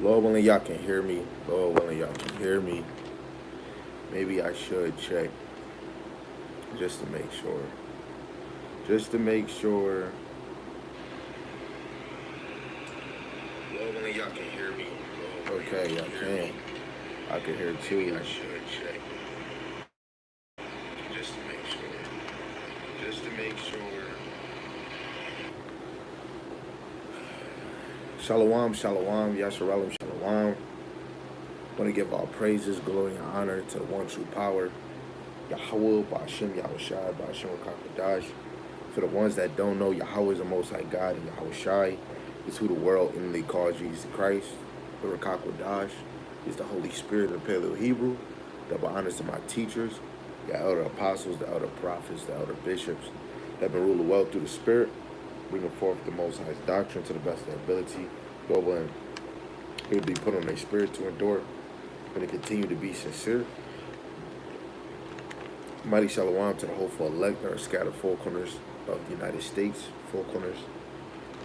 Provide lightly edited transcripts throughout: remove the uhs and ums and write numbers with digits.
Lord willing, y'all can hear me. Lord willing, y'all can hear me. Maybe I should check just to make sure. Just to make sure. Lord willing, y'all can hear me. Okay, y'all can. I can hear too. Maybe I should check just to make sure. Just to make sure. Shalom, shalom, Yasharalem, shalom. Want to give all praises, glory, and honor to the one true power, Yahweh, Ba'ashem, Yahushai, Ba'ashem, Kakadash. For the ones that don't know, Yahweh is the Most High God, and Yahushai is who the world inly calls Jesus Christ. The Rakakwadash is the Holy Spirit in Paleo Hebrew. Double honors to my teachers, the elder apostles, the elder prophets, the elder bishops that have been ruling well through the Spirit, bringing forth the Most High's doctrine to the best of their ability. Global and it will be put on their spirit to endure and to continue to be sincere. Mighty Shalom to the hopeful elect that are scattered four corners of the United States, four corners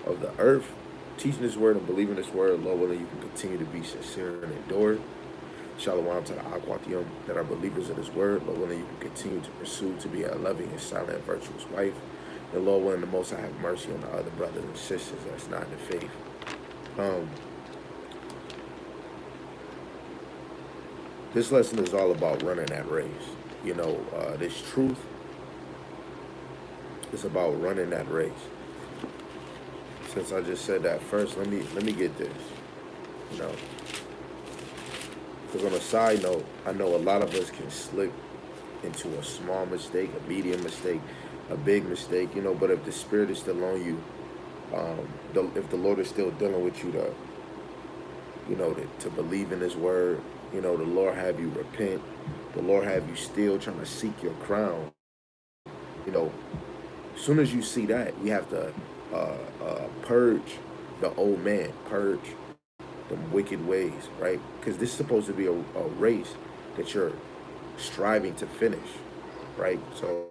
of the earth. Teaching this word and believing this word, Lord willing, you can continue to be sincere and endure. Shalom to the Akwatium that are believers of this word. Lord willing, you can continue to pursue to be a loving and silent, virtuous wife. And Lord willing, the Most High have mercy on the other brothers and sisters that's not in the faith. This lesson is all about running that race. You know, this truth is about running that race. Since I just said that first, let me get this. You know, because on a side note, I know a lot of us can slip into a small mistake, a medium mistake, a big mistake. You know, but if the Spirit is still on you, if the Lord is still dealing with you to believe in His word. You know, the Lord have you repent. The Lord have you still trying to seek your crown. You know, as soon as you see that, you have to purge the old man, purge the wicked ways, right? Because this is supposed to be a race that you're striving to finish, right? So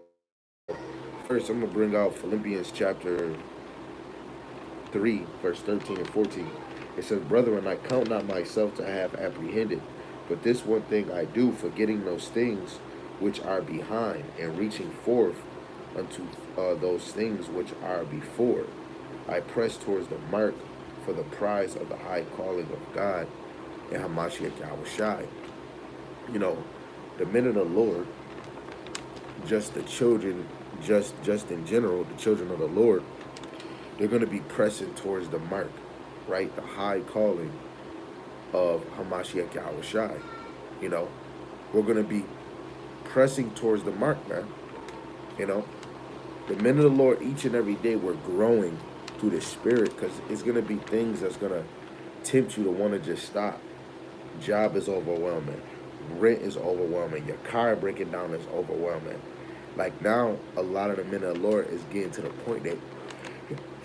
first, I'm going to bring out Philippians chapter 3, verse 13 and 14. It says, "Brethren, I count not myself to have apprehended, but this one thing I do, forgetting those things which are behind, and reaching forth unto those things which are before, I press towards the mark for the prize of the high calling of God and Hamashiach Yahushai." You know, the men of the Lord, just the children, just in general, the children of the Lord, they're going to be pressing towards the mark, right? The high calling of Hamashiach Yahushai. You know, we're going to be pressing towards the mark, man. You know, the men of the Lord, each and every day, we're growing through the Spirit, because it's going to be things that's going to tempt you to want to just stop. Job is overwhelming. Rent is overwhelming. Your car breaking down is overwhelming. Like now, a lot of the men of the Lord is getting to the point that,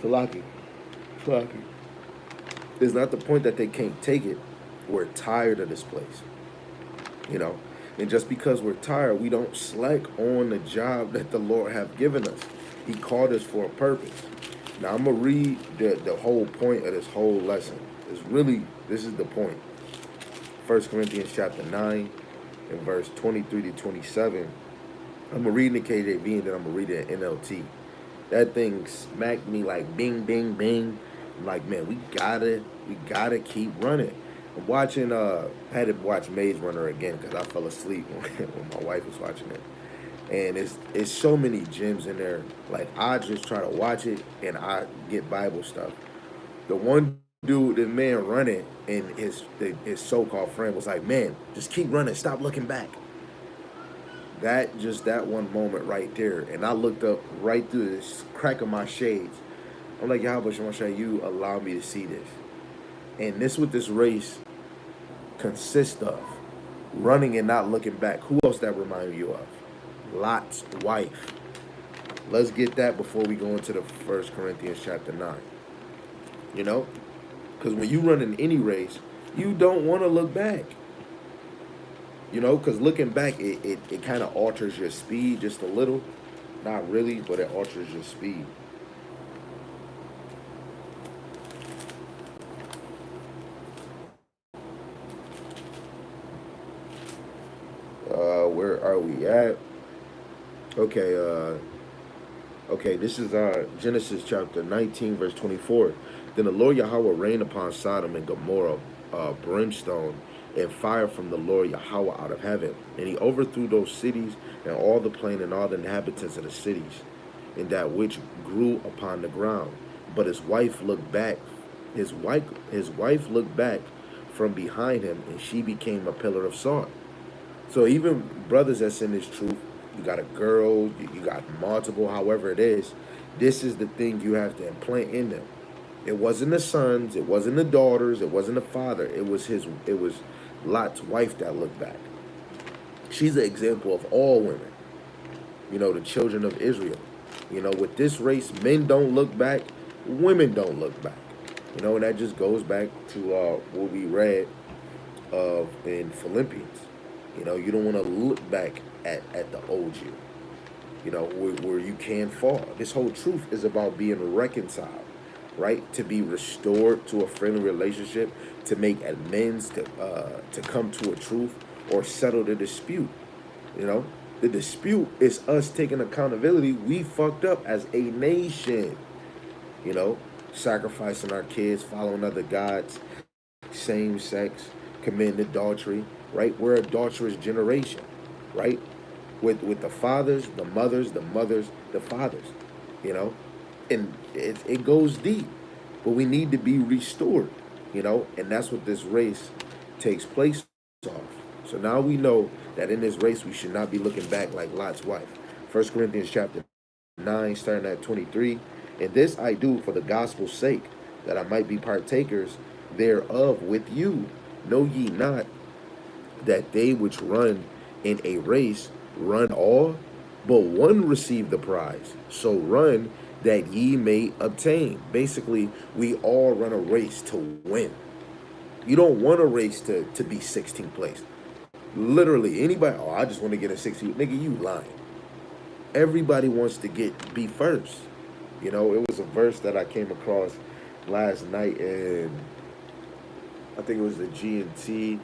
Salaki, it's not the point that they can't take it. We're tired of this place, you know. And just because we're tired, we don't slack on the job that the Lord have given us. He called us for a purpose. Now I'm gonna read the whole point of this whole lesson. This is the point. 1 Corinthians chapter 9 and verse 23 to 27. I'm gonna read in the KJV and then I'm gonna read it in NLT. That thing smacked me like bing, bing, bing. I'm like, man, we gotta keep running. I'm watching, had to watch Maze Runner again because I fell asleep when my wife was watching it. And it's so many gems in there. Like, I just try to watch it and I get Bible stuff. The one dude, the man running, and his so-called friend was like, man, just keep running, stop looking back. That one moment right there, and I looked up right through this crack of my shades. I'm like, Yahweh Shemashah, you allow me to see this. And this what this race consists of. Running and not looking back. Who else that remind you of? Lot's wife. Let's get that before we go into the 1 Corinthians chapter 9. You know? Because when you run in any race, you don't want to look back. You know, because looking back, it kind of alters your speed just a little. Not really, but it alters your speed. are we at? Okay, okay, this is Genesis chapter 19, verse 24. Then the Lord Yahweh rained upon Sodom and Gomorrah brimstone and fire from the Lord Yahweh out of heaven. And he overthrew those cities and all the plain and all the inhabitants of the cities, and that which grew upon the ground. But his wife looked back. His wife looked back from behind him, and she became a pillar of salt. So even brothers that's in this truth, you got a girl, you got multiple, however it is, this is the thing you have to implant in them. It wasn't the sons, it wasn't the daughters, it wasn't the father. It was Lot's wife that looked back. She's an example of all women, the children of Israel. With this race, men don't look back, women don't look back. And that just goes back to what we read of in Philippians. You don't want to look back at the old where you can fall. This whole truth is about being reconciled, right? To be restored to a friendly relationship, to make amends, to come to a truth or settle the dispute. The dispute is us taking accountability. We fucked up as a nation, you know, sacrificing our kids, following other gods, same sex, committing adultery, right? We're adulterous generation, right? With the fathers, the mothers, the fathers, you know, and it goes deep, but we need to be restored, and that's what this race takes place off. So now we know that in this race we should not be looking back like Lot's wife. 1 Corinthians chapter 9, starting at 23. And this I do for the gospel's sake, that I might be partakers thereof with you. Know ye not that they which run in a race run all, but one receive the prize. So run that ye may obtain. Basically, we all run a race to win. You don't want a race to be 16th place. Literally, anybody, oh, I just want to get a 16th. Nigga, you lying. Everybody wants to be first. It was a verse that I came across last night, and I think it was the G&T.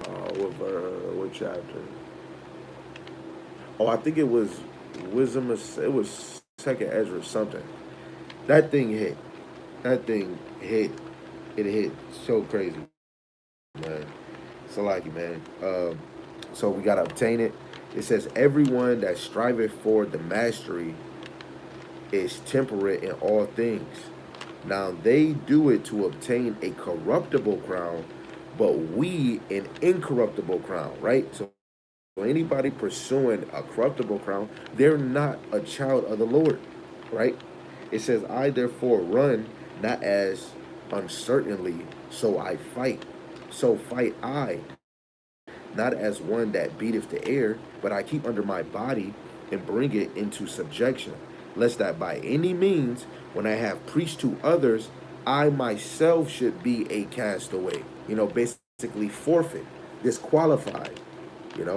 What chapter? Oh, I think it was Wisdom. It was Second Ezra something. That thing hit. It hit so crazy, man. So like it, man. So we gotta obtain it. It says, everyone that striveth for the mastery is temperate in all things. Now they do it to obtain a corruptible crown, but we an incorruptible crown, right? So anybody pursuing a corruptible crown, they're not a child of the Lord, right? It says, I therefore run not as uncertainly, so I fight. So fight I, not as one that beateth the air, but I keep under my body and bring it into subjection, lest that by any means, when I have preached to others, I myself should be a castaway. Basically forfeit, disqualified. Let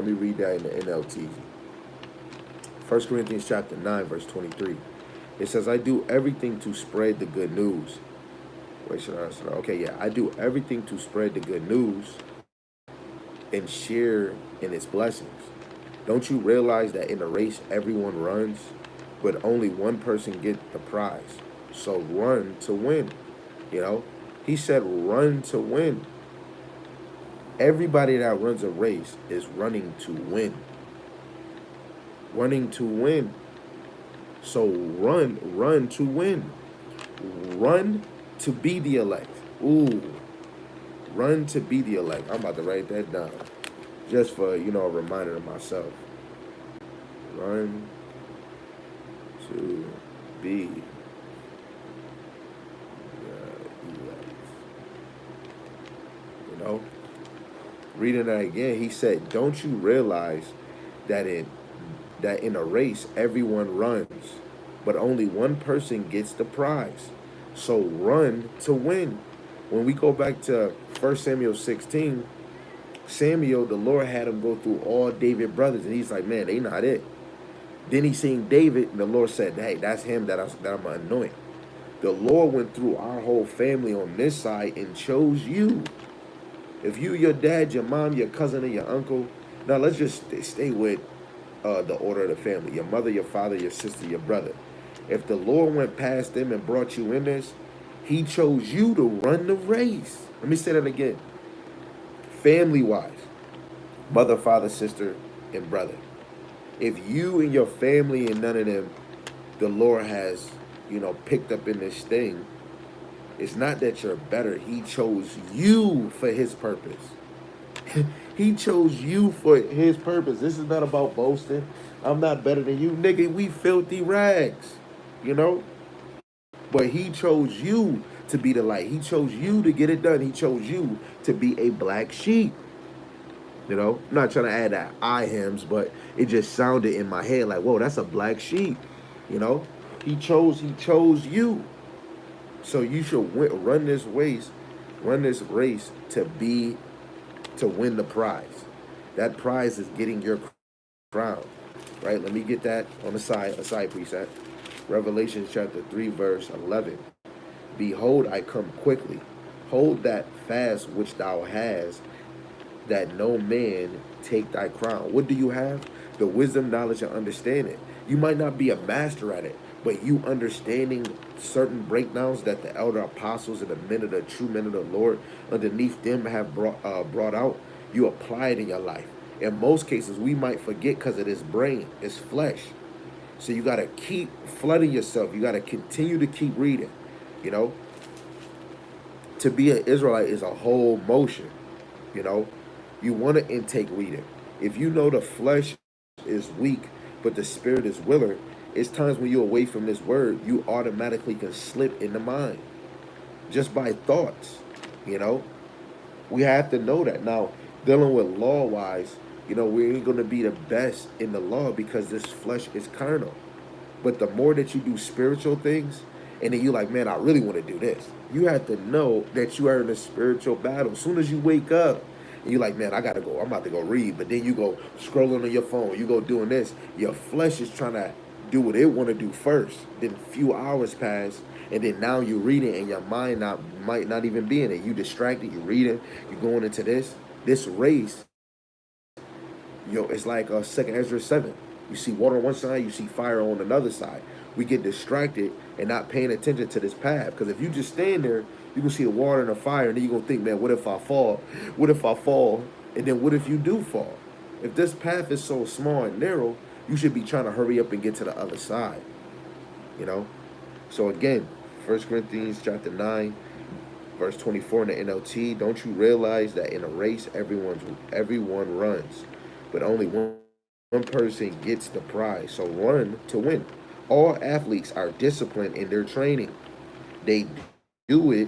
me read that in the NLT. 1 Corinthians chapter 9, verse 23. It says, I do everything to spread the good news. Wait, should I start? Okay, yeah. I do everything to spread the good news and share in its blessings. Don't you realize that in a race, everyone runs, but only one person gets the prize? So run to win. He said run to win. Everybody that runs a race is running to win. Running to win. So run to win. Run to be the elect. Ooh. Run to be the elect. I'm about to write that down. Just for, a reminder to myself. Run to be the elect. Reading that again, he said, don't you realize that in a race everyone runs, but only one person gets the prize? So run to win. When we go back to 1 Samuel 16, Samuel, the Lord had him go through all David's brothers, and he's like, man, they not it. Then he seen David, and the Lord said, hey, that's him that I'm going to anoint. The Lord went through our whole family on this side and chose you. If you, your dad, your mom, your cousin, and your uncle, now let's just stay with the order of the family. Your mother, your father, your sister, your brother. If the Lord went past them and brought you in this, he chose you to run the race. Let me say that again. Family wise, mother, father, sister, and brother. If you and your family and none of them, the Lord has, picked up in this thing, it's not that you're better. He chose you for his purpose. He chose you for his purpose. This is not about boasting. I'm not better than you. Nigga, we filthy rags. You know? But he chose you to be the light. He chose you to get it done. He chose you to be a black sheep. I'm not trying to add that I hymns, but it just sounded in my head like, whoa, that's a black sheep. You know? He chose you. So you should run this race to win the prize. That prize is getting your crown, right? Let me get that on the side, a side preset. Revelation chapter 3, verse 11. Behold, I come quickly. Hold that fast which thou hast, that no man take thy crown. What do you have? The wisdom, knowledge, and understanding. You might not be a master at it, but you understanding certain breakdowns that the elder apostles and the true men of the Lord underneath them have brought out, you apply it in your life. In most cases, we might forget because of this brain, it's flesh. So you got to keep flooding yourself. You got to continue to keep reading. To be an Israelite is a whole motion. You want to intake reading. If you know the flesh is weak, but the spirit is willing, it's times when you're away from this word, you automatically can slip in the mind just by thoughts. We have to know that. Now, dealing with law-wise, we ain't going to be the best in the law because this flesh is carnal. But the more that you do spiritual things, and then you're like, man, I really want to do this, you have to know that you are in a spiritual battle. As soon as you wake up, and you're like, man, I got to go. I'm about to go read. But then you go scrolling on your phone. You go doing this. Your flesh is trying to do what it want to do first. Then a few hours pass, and then now you're reading, and your mind might not even be in it. You distracted. You're reading. You're going into this race. It's like 2nd Ezra 7. You see water on one side, you see fire on another side. We get distracted and not paying attention to this path. Because if you just stand there, you can see the water and the fire, and then you're going to think, man, what if I fall? What if I fall? And then what if you do fall? If this path is so small and narrow, you should be trying to hurry up and get to the other side. So again, 1 Corinthians chapter 9, verse 24 in the NLT, don't you realize that in a race, everyone runs, but only one person gets the prize. So run to win. All athletes are disciplined in their training. They do it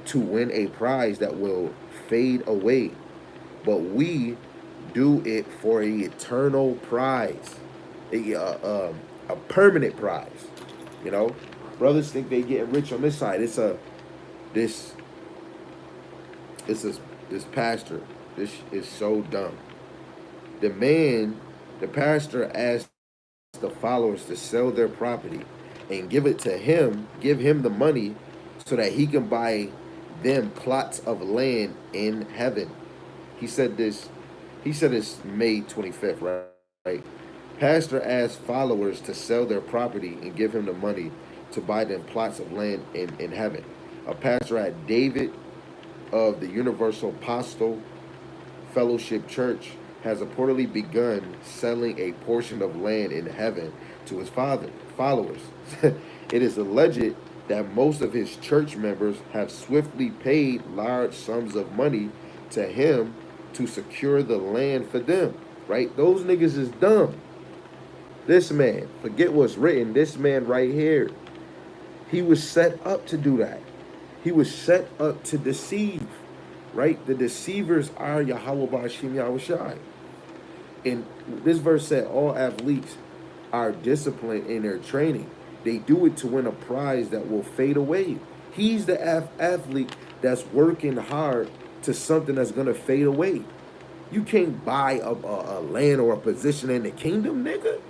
to win a prize that will fade away. But we do it for an eternal prize, a permanent prize. Brothers think they get rich on this side. This pastor. This is so dumb. The pastor asked the followers to sell their property and give it to him, give him the money so that he can buy them plots of land in heaven. He said this May 25th, right? Pastor asked followers to sell their property and give him the money to buy them plots of land in heaven. A pastor at David of the Universal Apostle Fellowship Church has reportedly begun selling a portion of land in heaven to his followers. It is alleged that most of his church members have swiftly paid large sums of money to him to secure the land for them, right? Those niggas is dumb. This man, forget what's written, this man right here, he was set up to do that. He was set up to deceive, right? The deceivers are Yahweh Bashim Yahushai. And this verse said all athletes are disciplined in their training. They do it to win a prize that will fade away. He's the athlete that's working hard to something that's going to fade away. You can't buy a land or a position in the kingdom, nigga.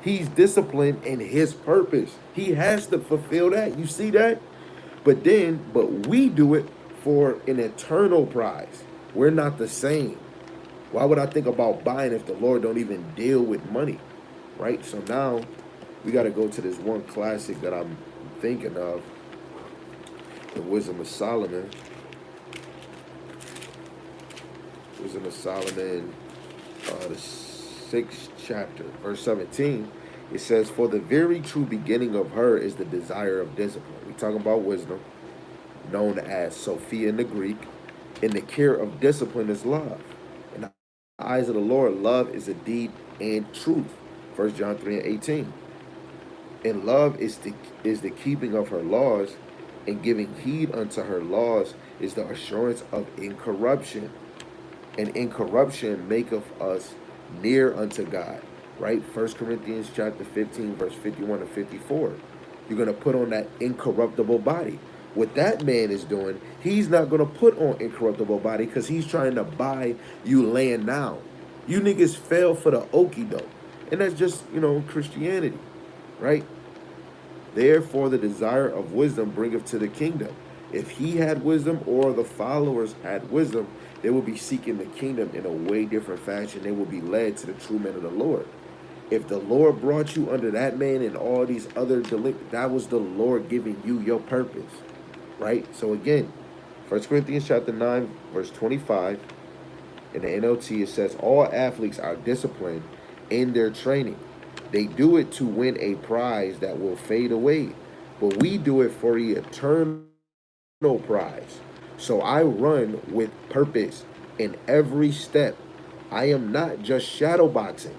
He's disciplined in his purpose. He has to fulfill that. You see that? But we do it for an eternal prize. We're not the same. Why would I think about buying if the Lord don't even deal with money? Right? So now we got to go to this one classic that I'm thinking of, the Wisdom of Solomon. Wisdom of Solomon, the 6th chapter, verse 17. It says, "For the very true beginning of her is the desire of discipline." We're talking about wisdom, known as Sophia in the Greek. "And the care of discipline is love. In the eyes of the Lord, love is a deed and truth." 1 John 3 and 18. "And love is the keeping of her laws, and giving heed unto her laws is the assurance of incorruption. And incorruption maketh us near unto God." Right? 1 Corinthians chapter 15, verse 51 to 54. You're going to put on that incorruptible body. What that man is doing, he's not going to put on incorruptible body because he's trying to buy you land now. You niggas fell for the okie doke. And that's just, Christianity. Right? "Therefore the desire of wisdom bringeth to the kingdom." If he had wisdom or the followers had wisdom, they will be seeking the kingdom in a way different fashion. They will be led to the true men of the Lord. If the Lord brought you under that man and all these other that was the Lord giving you your purpose. Right? So again, 1 Corinthians chapter 9, verse 25, in the NLT, it says, "All athletes are disciplined in their training. They do it to win a prize that will fade away, but we do it for the eternal prize. So I run with purpose in every step. I am not just shadow boxing.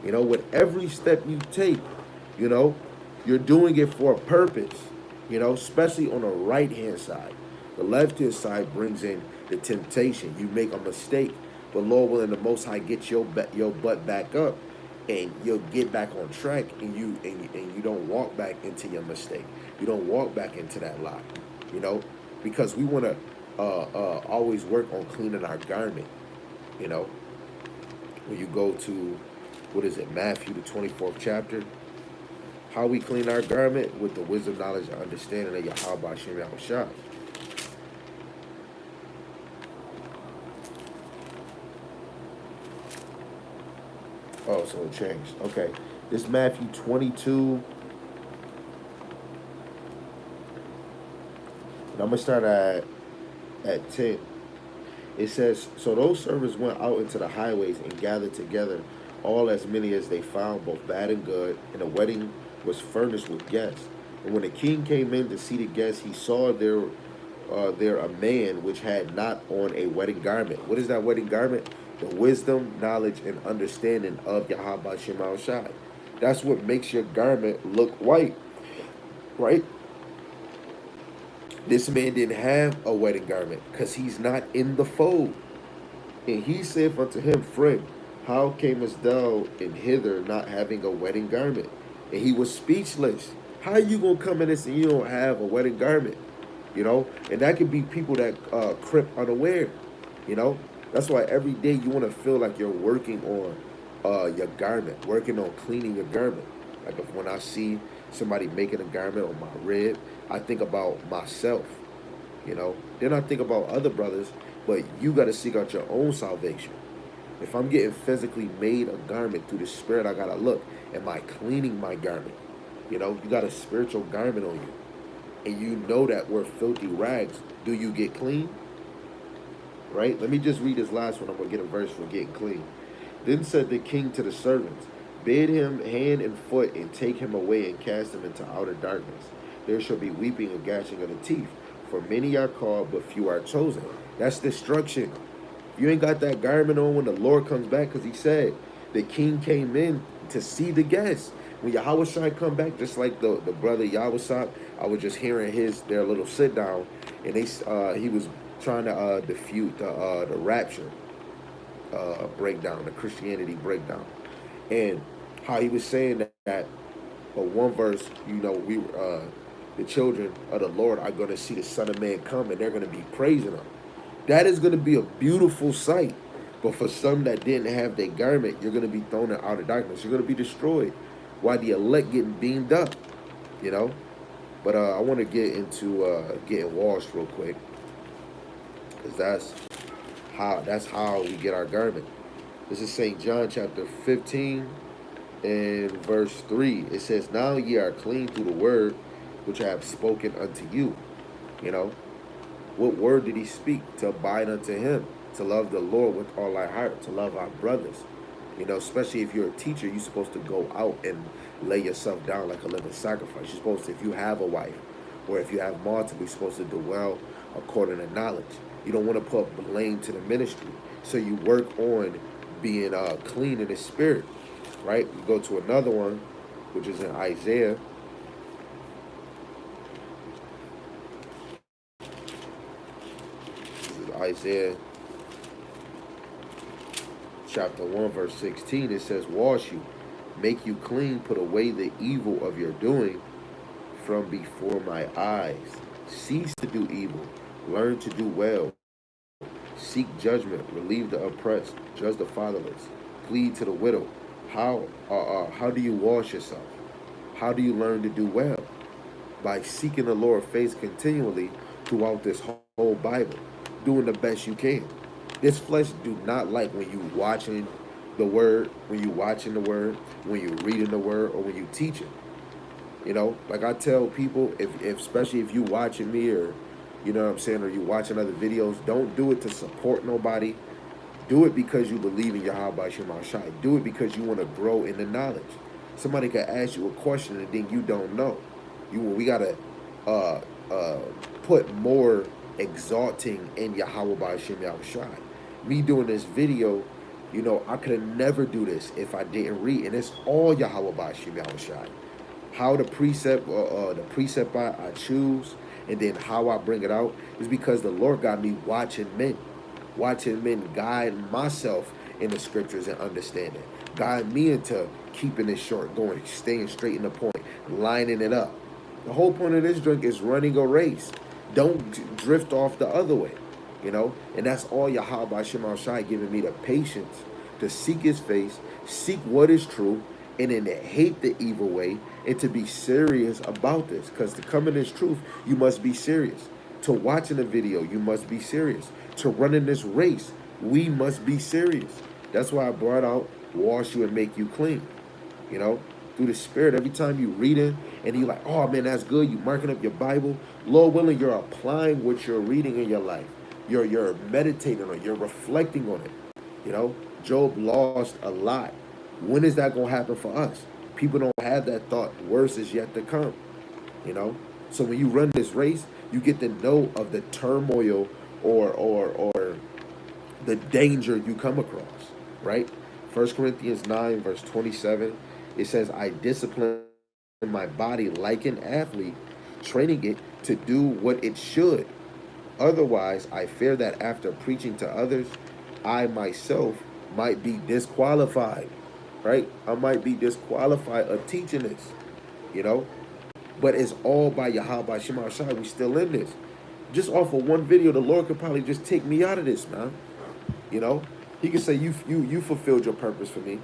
With every step you take, you're doing it for a purpose, especially on the right-hand side. The left-hand side brings in the temptation. You make a mistake, but Lord willing, the Most High gets your butt back up, and you'll get back on track, and you don't walk back into your mistake. You don't walk back into that lie, because we want to always work on cleaning our garment. When you go to, Matthew the 24th chapter, how we clean our garment with the wisdom, knowledge, and understanding of Yahweh Hashem Yahushua. Oh, so it changed. Okay. This Matthew 22. And I'm going to start at 10. It says, "So those servants went out into the highways and gathered together all as many as they found, both bad and good, and the wedding was furnished with guests. And when the king came in to see the guests, he saw there a man which had not on a wedding garment." What is that wedding garment? The wisdom, knowledge, and understanding of Yahweh Shema Shai. That's what makes your garment look white, right? This man didn't have a wedding garment because he's not in the fold. "And he said unto him, Friend, how camest thou in hither not having a wedding garment?" And he was speechless. How you going to come in this and you don't have a wedding garment? And that could be people that crip unaware. That's why every day you want to feel like you're working on your garment, working on cleaning your garment. Like when I see somebody making a garment on my rib, I think about myself. Then I think about other brothers, but you got to seek out your own salvation. If I'm getting physically made a garment through the Spirit, I got to look, am I cleaning my garment? You got a spiritual garment on you. And you know that we're filthy rags. Do you get clean? Right? Let me just read this last one. I'm going to get a verse for getting clean. "Then said the king to the servants, Bid him hand and foot, and take him away, and cast him into outer darkness. There shall be weeping and gnashing of the teeth. For many are called, but few are chosen." That's destruction. You ain't got that garment on when the Lord comes back, because he said the king came in to see the guests. When Yahweh Shai come back, just like the brother Yahweh, I was just hearing their little sit down, and he was trying to defute the rapture breakdown, the Christianity breakdown, and how he was saying that one verse, the children of the Lord are going to see the Son of Man come, and they're going to be praising him. That is going to be a beautiful sight. But for some that didn't have their garment, you're going to be thrown in outer darkness. You're going to be destroyed. Why the elect getting beamed up, you know? But I want to get into getting washed real quick, because that's how we get our garment. This is St. John chapter 15 and verse 3. It says, "Now ye are clean through the word which I have spoken unto you." You know, what word did he speak? To abide unto him, to love the Lord with all our heart, to love our brothers. You know, especially if you're a teacher, you're supposed to go out and lay yourself down like a living sacrifice. You're supposed to, if you have a wife, or if you have multiple, you're supposed to dwell according to knowledge. You don't want to put blame to the ministry. So you work on being clean in the spirit, right? You go to another one, which is in Isaiah. This is Isaiah chapter 1, verse 16. It says, "Wash you, make you clean, put away the evil of your doing from before my eyes. Cease to do evil, learn to do well. Seek judgment, relieve the oppressed, judge the fatherless, plead to the widow." How do you wash yourself? How do you learn to do well? By seeking the Lord's face continually throughout this whole Bible, doing the best you can. This flesh do not like when you watching the word, when you reading the word, or when you teaching. You know, like I tell people, if especially if you watching me, or you know what I'm saying, or you watching other videos, don't do it to support nobody. Do it because you believe in Yahweh Shema Shai. Do it because you want to grow in the knowledge. Somebody could ask you a question and then you don't know. We gotta uh, uh, put more exalting in Yahweh Shema Shai. Me doing this video, you know, I could never do this if I didn't read, and it's all Yahweh Shema Shai. How the precept I choose, and then how I bring it out is because the Lord got me watching men guide myself in the scriptures and understanding, guide me into keeping it short, going, staying straight in the point, lining it up. The whole point of this drink is running a race. Don't drift off the other way, you know. And that's all Yahweh Shema Shai giving me the patience to seek His face, seek what is true, and then to hate the evil way, and to be serious about this. Because to come in this truth, you must be serious. To watching a video, you must be serious. To running this race, we must be serious. That's why I brought out wash you and make you clean. You know, through the Spirit, every time you reading and you like, oh man, that's good. You marking up your Bible. Lord willing, you're applying what you're reading in your life. You're meditating on it. You're reflecting on it. You know, Job lost a lot. When is that going to happen for us? People don't have that thought. Worse is yet to come. You know, so when you run this race, you get to know of the turmoil or the danger you come across. Right? 1 Corinthians 9 verse 27. It says, "I discipline my body like an athlete, training it to do what it should. Otherwise, I fear that after preaching to others, I myself might be disqualified." Right? I might be disqualified of teaching this, you know? But it's all by Yahweh Shema Shai. We still in this. Just off of one video, the Lord could probably just take me out of this, man. You know? He could say, you fulfilled your purpose for me.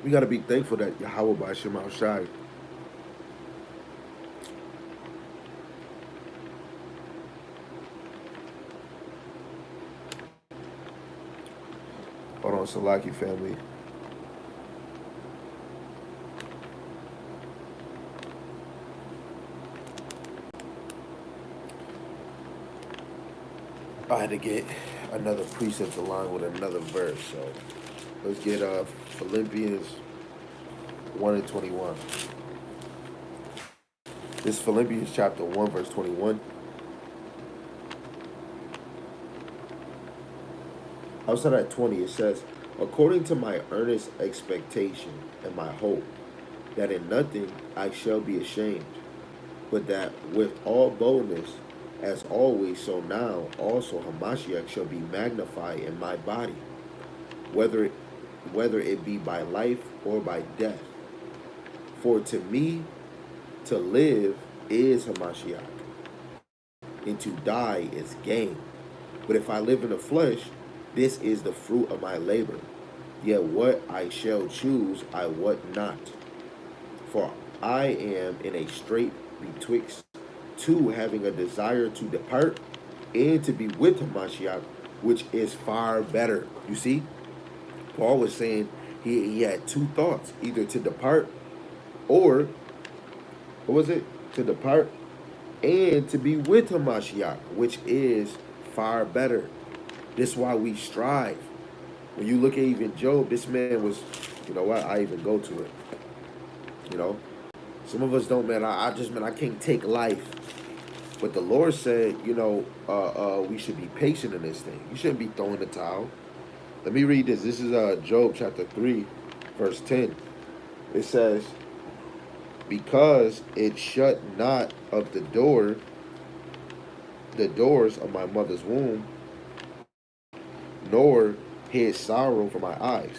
We got to be thankful that Yahweh Shema Shai. Hold on, Salaki family. I had to get another precept aligned with another verse. So let's get Philippians 1 and 21. This is Philippians chapter 1, verse 21. Outside at 20, it says, "According to my earnest expectation and my hope, that in nothing I shall be ashamed, but that with all boldness, as always, so now also Hamashiach shall be magnified in my body, whether it be by life or by death. For to me to live is Hamashiach, and to die is gain. But if I live in the flesh, this is the fruit of my labor. Yet what I shall choose, I wot not. For I am in a strait betwixt two, having a desire to depart and to be with Hamashiach, which is far better. You see, Paul was saying he had two thoughts, either to depart or, what was it? To depart and to be with Hamashiach, which is far better. This is why we strive. When you look at even Job, this man was, you know what, I even go to it. You know, some of us don't, man. I just, man, I can't take life. But the Lord said, we should be patient in this thing. You shouldn't be throwing the towel. Let me read this. This is Job chapter 3, verse 10. It says, because it shut not of the doors of my mother's womb, nor hid sorrow from my eyes.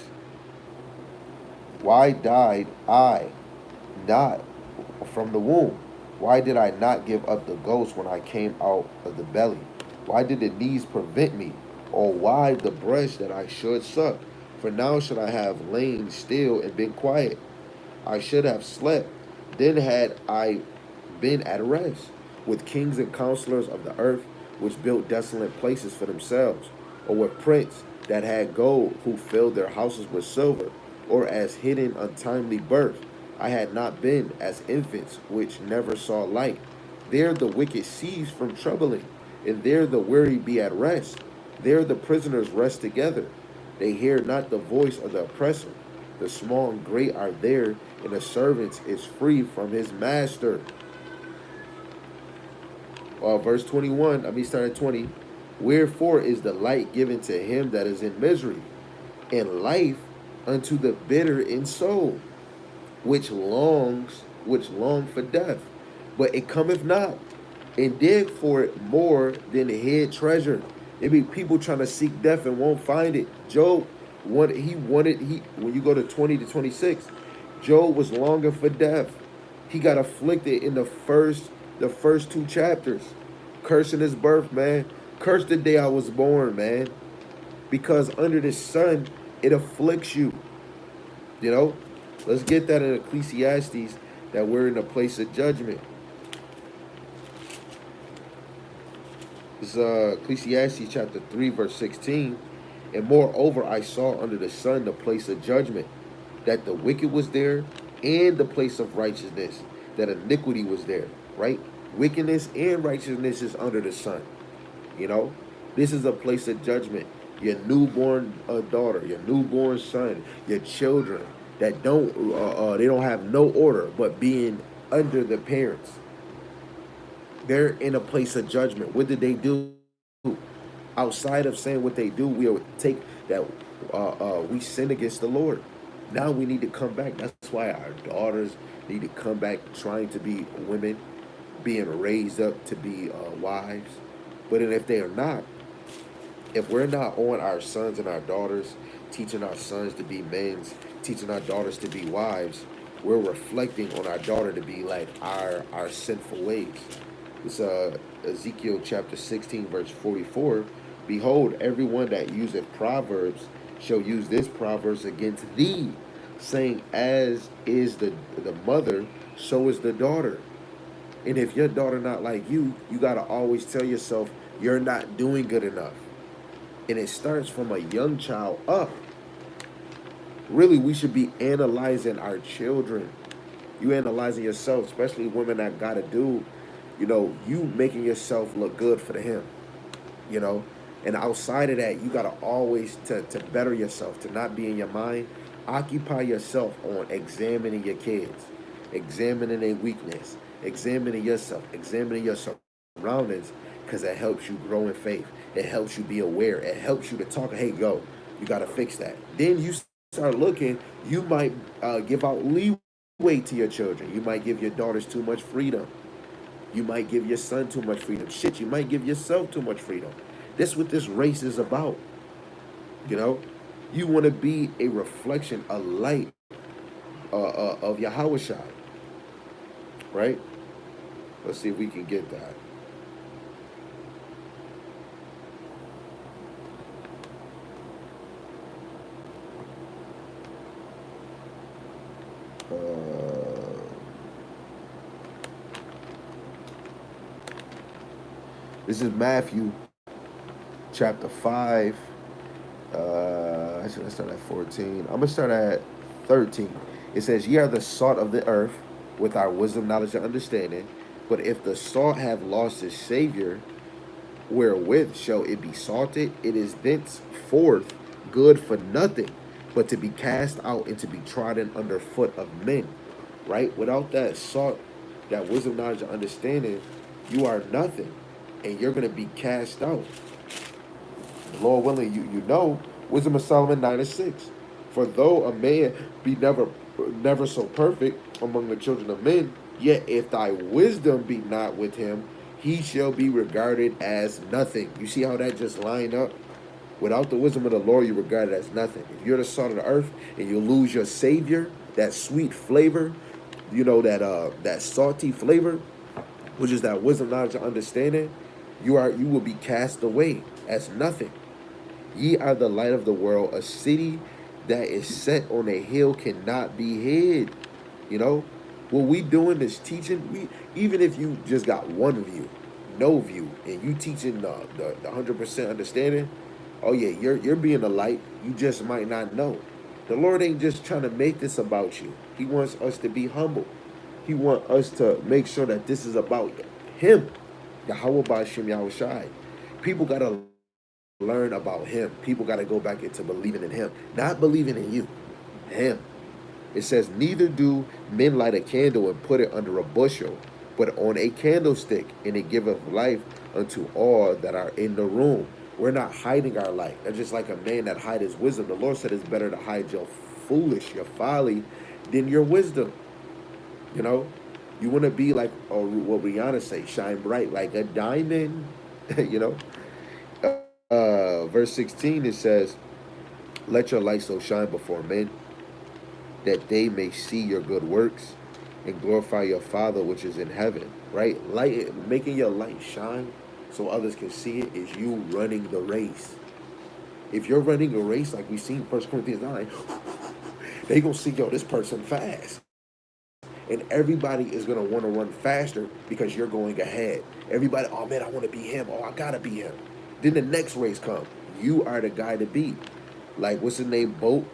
Why died I not from the womb? Why did I not give up the ghost when I came out of the belly? Why did the knees prevent me? Or why the breast that I should suck? For now should I have lain still and been quiet. I should have slept. Then had I been at rest with kings and counselors of the earth, which built desolate places for themselves, or with prince that had gold, who filled their houses with silver, or as hidden untimely birth. I had not been as infants which never saw light. There the wicked cease from troubling, and there the weary be at rest. There the prisoners rest together. They hear not the voice of the oppressor. The small and great are there, and the servant is free from his master. Verse 21, start at 20. Wherefore is the light given to him that is in misery, and life unto the bitter in soul, which long for death, but it cometh not, and dig for it more than hid treasure. It be people trying to seek death and won't find it. Job when you go to 20 to 26, Job was longing for death. He got afflicted in the first two chapters, cursing his birth, man. Curse the day I was born, man. Because under the sun it afflicts you. You know? Let's get that in Ecclesiastes, that we're in a place of judgment. It's Ecclesiastes chapter 3, verse 16. And moreover, I saw under the sun the place of judgment, that the wicked was there, and the place of righteousness, that iniquity was there, right? Wickedness and righteousness is under the sun. You know, this is a place of judgment. Your newborn daughter, your newborn son, your children that they don't have no order, but being under the parents. They're in a place of judgment. What did they do? Outside of saying what they do, we'll take that we sin against the Lord. Now we need to come back. That's why our daughters need to come back trying to be women, being raised up to be wives. But if they are not, if we're not on our sons and our daughters, teaching our sons to be men, teaching our daughters to be wives, we're reflecting on our daughter to be like our sinful ways. It's Ezekiel chapter 16, verse 44. Behold, everyone that useth proverbs shall use this proverbs against thee, saying, as is the mother, so is the daughter. And if your daughter not like you got to always tell yourself you're not doing good enough. And it starts from a young child up. Really, we should be analyzing our children. You analyzing yourself, especially women that got to do, you making yourself look good for him, And outside of that, you got to always, to better yourself, to not be in your mind, occupy yourself on examining your kids, examining their weakness, examining yourself, examining your surroundings, because it helps you grow in faith. It helps you be aware. It helps you to talk, hey, yo, you got to fix that. Then you start looking, you might give out leeway to your children. You might give your daughters too much freedom. You might give your son too much freedom. Shit, you might give yourself too much freedom. That's what this race is about. You want to be a reflection, a light of Yahushua, right? Let's see if we can get that. Uh, this is Matthew chapter 5. Actually, let's start at 14. I'm going to start at 13. It says, "Ye are the salt of the earth, with our wisdom, knowledge, and understanding. But if the salt have lost its Savior, wherewith shall it be salted? It is thenceforth good for nothing, but to be cast out and to be trodden under foot of men." Right? Without that salt, that wisdom, knowledge, and understanding, you are nothing, and you're going to be cast out. Lord willing, you know, Wisdom of Solomon 9:6. For though a man be never so perfect among the children of men, yet if thy wisdom be not with him, he shall be regarded as nothing. You see how that just lined up? Without the wisdom of the Lord, you're regarded as nothing. If you're the salt of the earth and you lose your Savior, that sweet flavor, that salty flavor, which is that wisdom, knowledge, and understanding, you will be cast away as nothing. Ye are the light of the world. A city that is set on a hill cannot be hid. You know, what we doing this teaching, even if you just got one view, no view, and you teaching the 100% understanding, oh yeah, you're being a light. You just might not know. The Lord ain't just trying to make this about you. He wants us to be humble. He wants us to make sure that this is about Him. Yahweh Ba'ashem Yahushai. People gotta learn about Him. People gotta go back into believing in Him, not believing in you. Him. It says, "Neither do men light a candle and put it under a bushel, but on a candlestick, and it giveth light unto all that are in the room." We're not hiding our light. That's just like a man that hide his wisdom. The Lord said it's better to hide your your folly, than your wisdom. You know, you want to be like, or what Rihanna say, shine bright like a diamond. you know, verse 16 it says, "Let your light so shine before men, that they may see your good works and glorify your Father which is in heaven." Right? Light, making your light shine so others can see it, is you running the race. If you're running a race like we seen 1 Corinthians 9, they gonna see, yo, this person fast. And everybody is gonna want to run faster because you're going ahead. Everybody, oh man, I want to be him. Oh, I gotta be him. Then the next race come. You are the guy to beat. Like, what's his name? Bolt,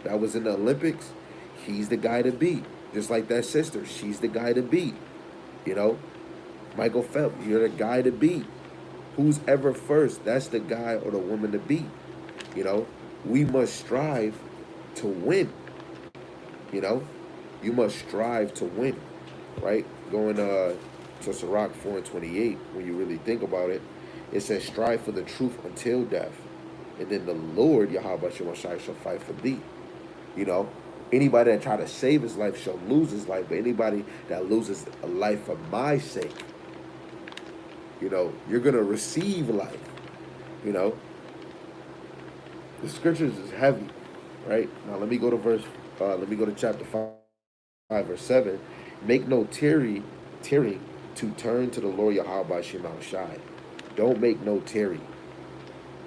that was in the Olympics. He's the guy to beat. Just like that sister, she's the guy to beat. You know, Michael Phelps, you're the guy to beat. Who's ever first, that's the guy or the woman to beat. You know, we must strive to win. You know, you must strive to win, right? Going to Sirach 4:28, when you really think about it, it says, "Strive for the truth until death, and then the Lord Yahweh Shemashai shall fight for thee." You know, anybody that try to save his life shall lose his life, but anybody that loses a life for my sake, you know, you're gonna receive life. You know, the scriptures is heavy, right? Now let me go to let me go to chapter 5, verse 7. "Make no tearing to turn to the Lord Yahweh Shemau Shai." Don't make no tearing.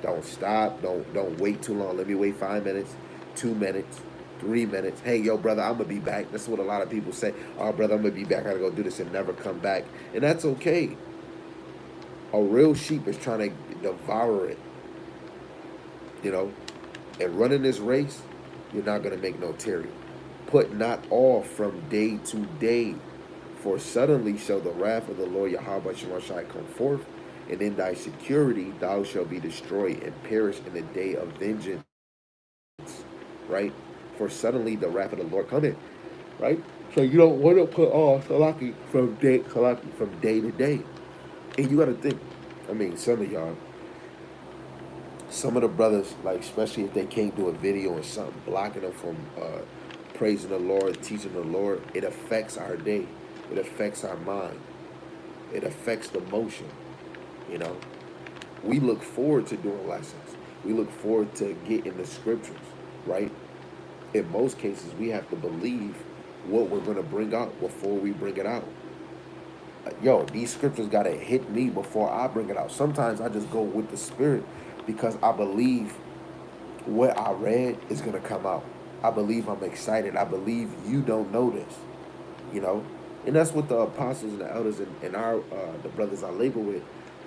Don't stop. Don't wait too long. Let me wait 5 minutes, 2 minutes, 3 minutes. Hey, yo, brother, I'm gonna be back. That's what a lot of people say. Oh, brother, I'm gonna be back. I gotta go do this and never come back. And that's okay. A real sheep is trying to devour it. You know, and running this race, you're not gonna make no tearing. Put not off from day to day, for suddenly shall the wrath of the Lord Yahweh Shemashai come forth, and in thy security thou shalt be destroyed and perish in the day of vengeance. Right? For suddenly the wrath of the Lord cometh. Right? So you don't want to put off Salaki from day to day. And you got to think, I mean, some of y'all, some of the brothers, like, especially if they can't do a video or something, blocking them from praising the Lord, teaching the Lord, it affects our day. It affects our mind. It affects the motion. You know, we look forward to doing lessons. We look forward to getting the scriptures, right? In most cases, we have to believe what we're going to bring out before we bring it out. Yo, these scriptures got to hit me before I bring it out. Sometimes I just go with the spirit because I believe what I read is going to come out. I believe I'm excited. I believe you don't know this, you know? And that's what the apostles and the elders and our the brothers I labor with,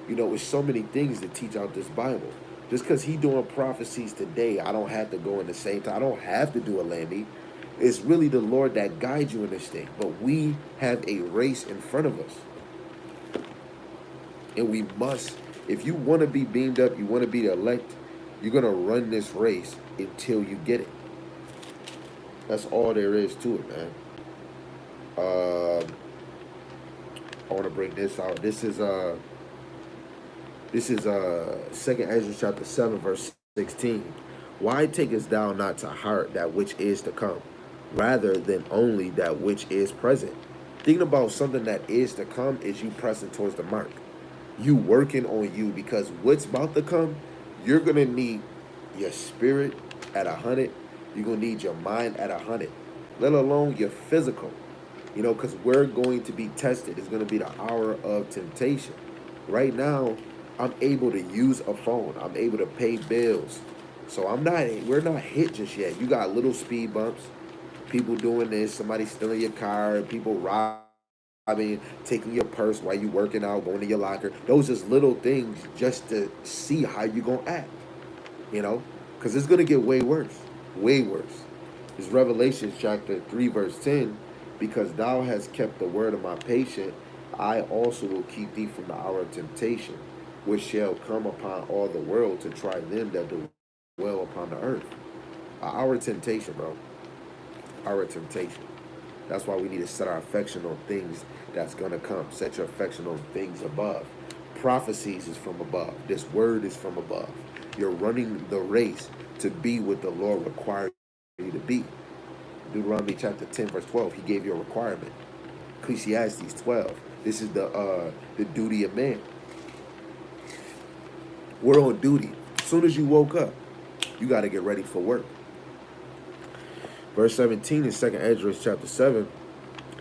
with so many things to teach out this Bible. Just because he doing prophecies today, I don't have to go in the same time. I don't have to do a Landy. It's really the Lord that guides you in this thing. But we have a race in front of us. And we must, if you want to be beamed up, you want to be the elect, you're going to run this race until you get it. That's all there is to it, man. I want to bring this out. This is Second Ezra chapter 7 verse 16. Why takest thou not to heart that which is to come, rather than only that which is present? Thinking about something that is to come is you pressing towards the mark. You working on you, because what's about to come, you're gonna need your spirit at 100. You're gonna need your mind at 100, let alone your physical. Because we're going to be tested. It's going to be the hour of temptation. Right now, I'm able to use a phone. I'm able to pay bills. So we're not hit just yet. You got little speed bumps, people doing this, somebody stealing your car, people robbing, taking your purse while you working out, going to your locker. Those is little things just to see how you going to act, because it's going to get way worse, way worse. It's Revelation chapter 3, verse 10. Because thou hast kept the word of my patience, I also will keep thee from the hour of temptation, which shall come upon all the world to try them that dwell upon the earth. Our temptation, bro. Our temptation. That's why we need to set our affection on things that's going to come. Set your affection on things above. Prophecies is from above. This word is from above. You're running the race to be what the Lord requires you to be. Deuteronomy chapter 10, verse 12, he gave you a requirement. Ecclesiastes 12, this is the duty of man. We're on duty. As soon as you woke up, you got to get ready for work. Verse 17 in 2nd Ezra chapter 7,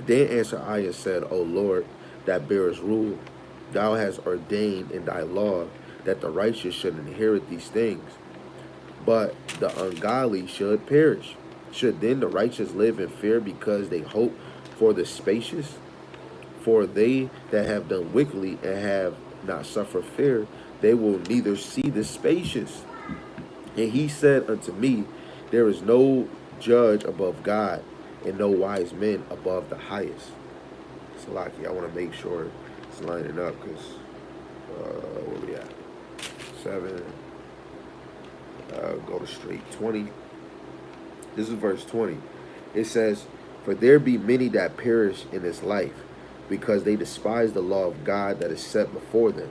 then answered I and said, O Lord, that bearest rule, thou hast ordained in thy law that the righteous should inherit these things, but the ungodly should perish. Should then the righteous live in fear because they hope for the spacious? For they that have done wickedly and have not suffered fear, they will neither see the spacious. And he said unto me, there is no judge above God, and no wise men above the highest. Salaki, I want to make sure it's lining up, because where we at? 7. Go to straight 20. This is verse 20. It says, for there be many that perish in this life, because they despise the law of God that is set before them.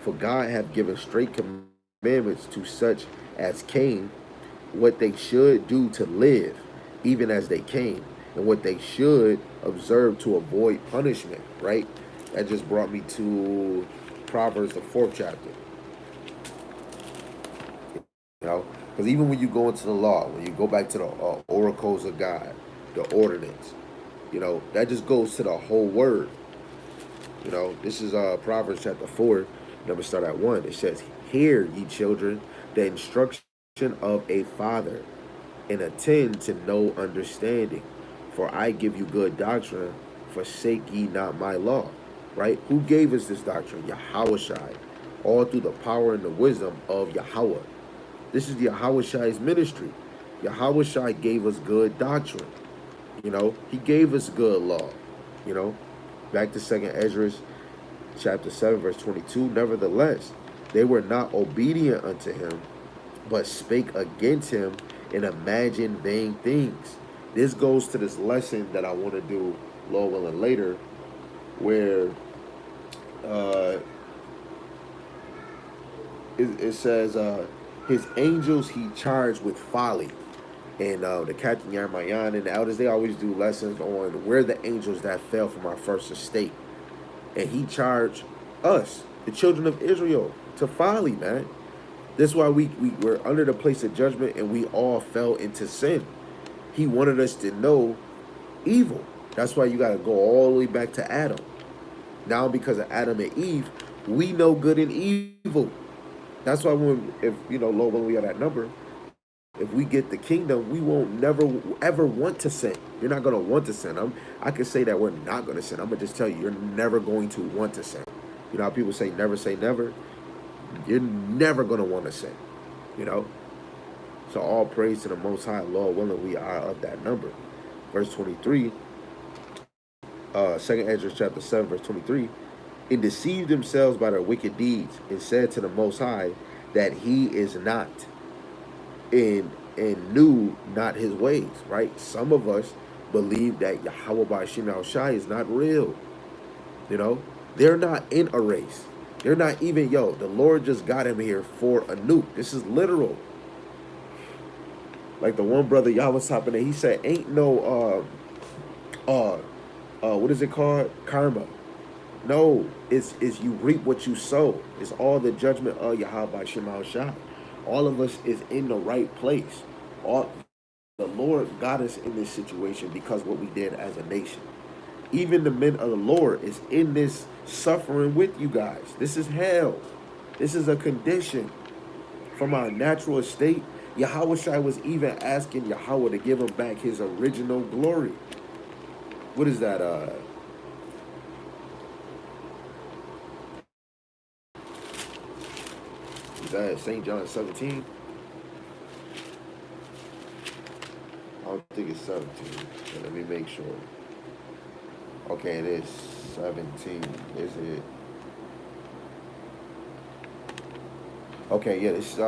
For God hath given straight commandments to such as came, what they should do to live, even as they came, and what they should observe to avoid punishment, right? That just brought me to Proverbs, the 4th chapter. Because even when you go into the law, when you go back to the oracles of God, the ordinance, that just goes to the whole word. This is Proverbs chapter 4, number start at 1. It says, hear, ye children, the instruction of a father, and attend to no understanding. For I give you good doctrine, forsake ye not my law. Right? Who gave us this doctrine? Yahushai, all through the power and the wisdom of Yahweh. This is Yahushai's ministry. Yahushai gave us good doctrine. He gave us good law. Back to 2nd Ezra chapter 7, verse 22. Nevertheless, they were not obedient unto him, but spake against him and imagined vain things. This goes to this lesson that I want to do, Lord willing, later, where it says, his angels he charged with folly. And the Captain Yarmayan and the elders, they always do lessons on where the angels that fell from our first estate. And he charged us, the children of Israel, to folly, man. That's why we were under the place of judgment and we all fell into sin. He wanted us to know evil. That's why you got to go all the way back to Adam. Now, because of Adam and Eve, we know good and evil. That's why if Lord, when we got that number, If we get the kingdom, we won't never ever want to sin. You're not gonna want to sin. I can say that we're not gonna sin. I'm gonna just tell you, you're never going to want to sin. You know how people say never? You're never gonna want to sin. You know? So all praise to the Most High, Lord willing, we are of that number. Verse 23, 2nd Ezra chapter 7, verse 23, and deceived themselves by their wicked deeds, and said to the Most High that he is not, and knew not his ways, right? Some of us believe that Yahweh Ba'ashim Shai is not real. You know, they're not in a race. They're not even, the Lord just got him here for a nuke. This is literal. Like the one brother y'all was talking to, he said, ain't no what is it called? Karma. No, it's you reap what you sow. It's all the judgment of Yahweh Shema Shai. All of us is in the right place. All the Lord got us in this situation because what we did as a nation. Even the men of the Lord is in this suffering with you guys. This is hell. This is a condition from our natural estate. Yahweh Shai was even asking Yahweh to give him back his original glory. What is that? Is that St. John 17? I don't think it's 17. But let me make sure. Okay, it is 17. Is it? Okay, yeah, it's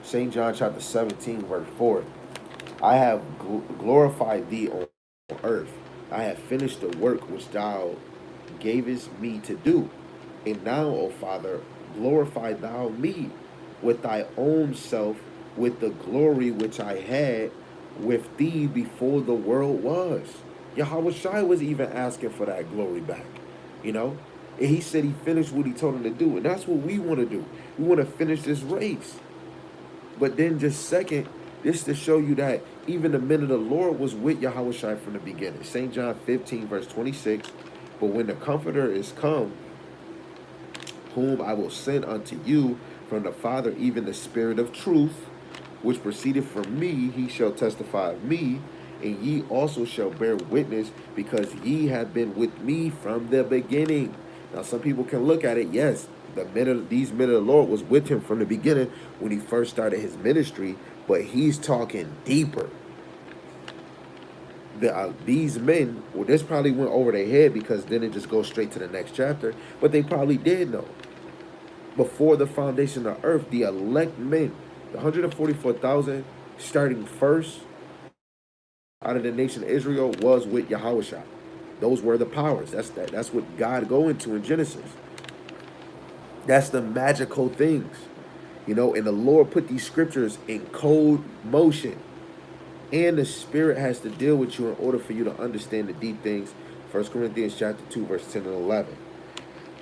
St. John chapter 17, verse 4. I have glorified thee on earth. I have finished the work which thou gavest me to do. And now, O Father, glorify thou me with thy own self, with the glory which I had with thee before the world was. Yahweh Shai was even asking for that glory back, you know? And he said he finished what he told him to do. And that's what we want to do. We want to finish this race. But then just second, this to show you that even the men of the Lord was with Yahweh Shai from the beginning. St. John 15, verse 26. But when the Comforter is come, whom I will send unto you from the Father, even the Spirit of truth, which proceeded from me, he shall testify of me, and ye also shall bear witness, because ye have been with me from the beginning. Now, some people can look at it, yes, these men of the Lord was with him from the beginning when he first started his ministry, but he's talking deeper. These men, well, this probably went over their head because then it just goes straight to the next chapter, but they probably did know. Before the foundation of earth, the elect men, the 144,000 starting first out of the nation of Israel was with Yahushua. Those were the powers. That's what God go into in Genesis. That's the magical things, and the Lord put these scriptures in cold motion, and the Spirit has to deal with you in order for you to understand the deep things. 1 Corinthians chapter 2, verse 10 and 11.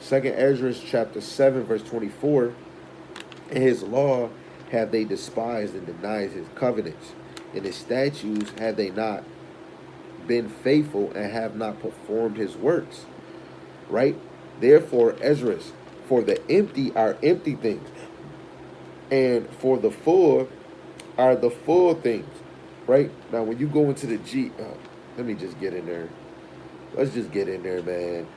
2nd Ezra chapter 7, verse 24. In his law have they despised and denied his covenants. In his statutes have they not been faithful and have not performed his works. Right? Therefore, Ezra, for the empty are empty things, and for the full are the full things. Right? Now, when you go into the let me just get in there. Let's just get in there, man.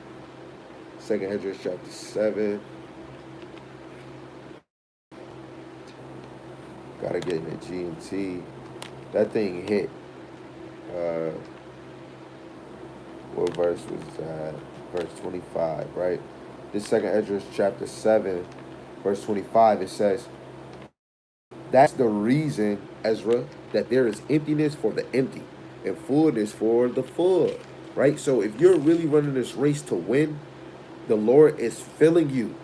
2nd Ezra chapter 7. Gotta get in the G&T. That thing hit. What verse was that? Verse 25, right? This 2nd Ezra chapter 7, verse 25, it says, that's the reason, Ezra, that there is emptiness for the empty and fullness for the full, right? So if you're really running this race to win, the Lord is filling you,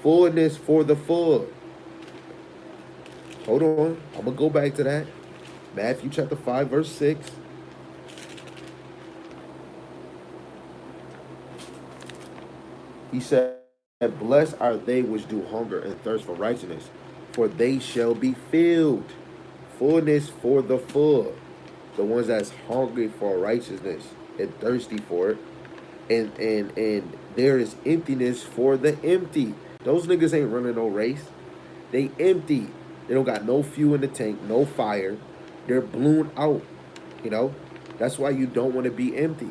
fullness for the full. Hold on. I'm going to go back to that. Matthew chapter 5, verse 6. He said, blessed are they which do hunger and thirst for righteousness, for they shall be filled. Fullness for the full. The ones that's hungry for righteousness and thirsty for it. And there is emptiness for the empty. Those niggas ain't running no race. They empty. They don't got no fuel in the tank, no fire. They're blown out, you know. That's why you don't want to be empty,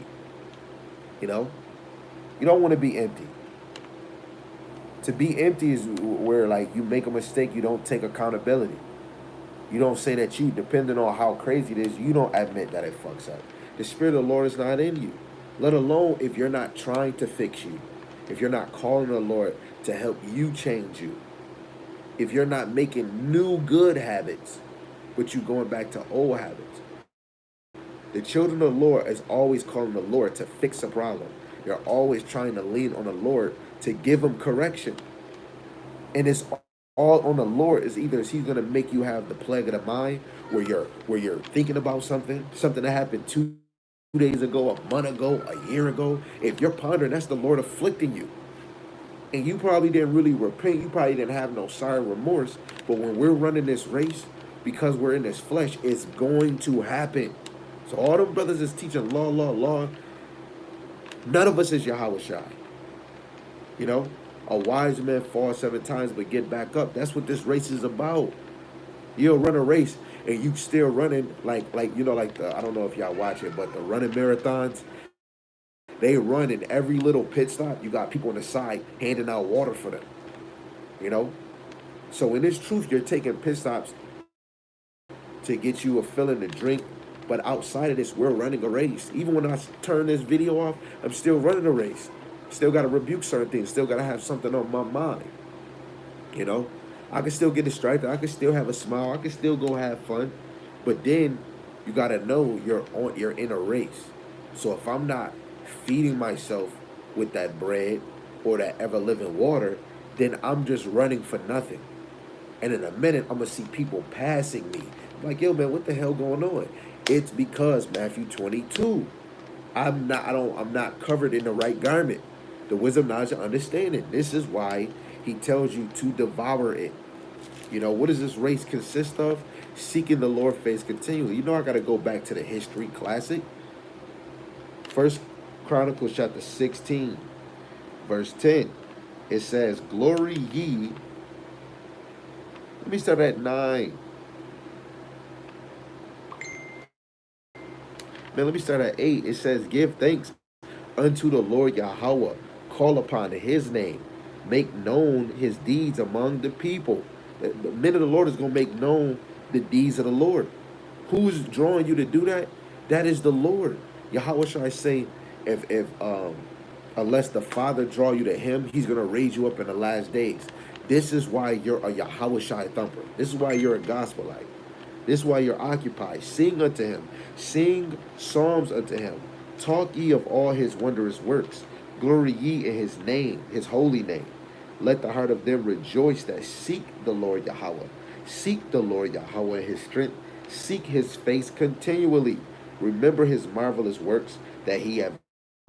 you know. You don't want to be empty. To be empty is where like you make a mistake, you don't take accountability. You don't say that you, depending on how crazy it is, you don't admit that it fucks up. The Spirit of the Lord is not in you. Let alone if you're not trying to fix you. If you're not calling the Lord to help you change you. If you're not making new good habits, but you going back to old habits. The children of the Lord is always calling the Lord to fix a problem. They're always trying to lean on the Lord to give them correction. And it's all on the Lord. Is either he's going to make you have the plague of the mind where you're thinking about something that happened 2 days ago, a month ago, a year ago. If you're pondering, that's the Lord afflicting you. And you probably didn't really repent. You probably didn't have no sorrow, remorse. But when we're running this race, because we're in this flesh, it's going to happen. So all them brothers is teaching law. None of us is Yahweh Shai. You know? A wise man falls 7 times but get back up. That's what this race is about. You'll run a race and you still running like you know, like the, I don't know if y'all watch it, but the running marathons, they run in every little pit stop. You got people on the side handing out water for them. You know? So in this truth, you're taking pit stops to get you a filling to drink. But outside of this, we're running a race. Even when I turn this video off, I'm still running a race. Still got to rebuke certain things. Still got to have something on my mind. You know? I can still get distracted. I can still have a smile. I can still go have fun. But then you got to know you're in a race. So if I'm not feeding myself with that bread or that ever-living water, then I'm just running for nothing. And in a minute, I'm going to see people passing me. I'm like, yo, man, what the hell going on? It's because Matthew 22. I'm not covered in the right garment. The wisdom, knowledge, and understanding. This is why he tells you to devour it. You know, what does this race consist of? Seeking the Lord's face continually. You know, I got to go back to the history classic. First Chronicles chapter 16, verse 10. It says, glory ye. Let me start at 9. Man, let me start at 8. It says, give thanks unto the Lord Yahweh. Call upon his name. Make known his deeds among the people. The men of the Lord is going to make known the deeds of the Lord. Who's drawing you to do that? That is the Lord. Yahweh shall I say, if unless the Father draw you to him, he's going to raise you up in the last days. This is why you're a Yahweh Shai thumper. This is why you're a gospelite. This is why you're occupied. Sing unto him. Sing psalms unto him. Talk ye of all his wondrous works. Glory ye in his name, his holy name. Let the heart of them rejoice that seek the Lord Yahweh. Seek the Lord Yahweh in his strength. Seek his face continually. Remember his marvelous works that he hath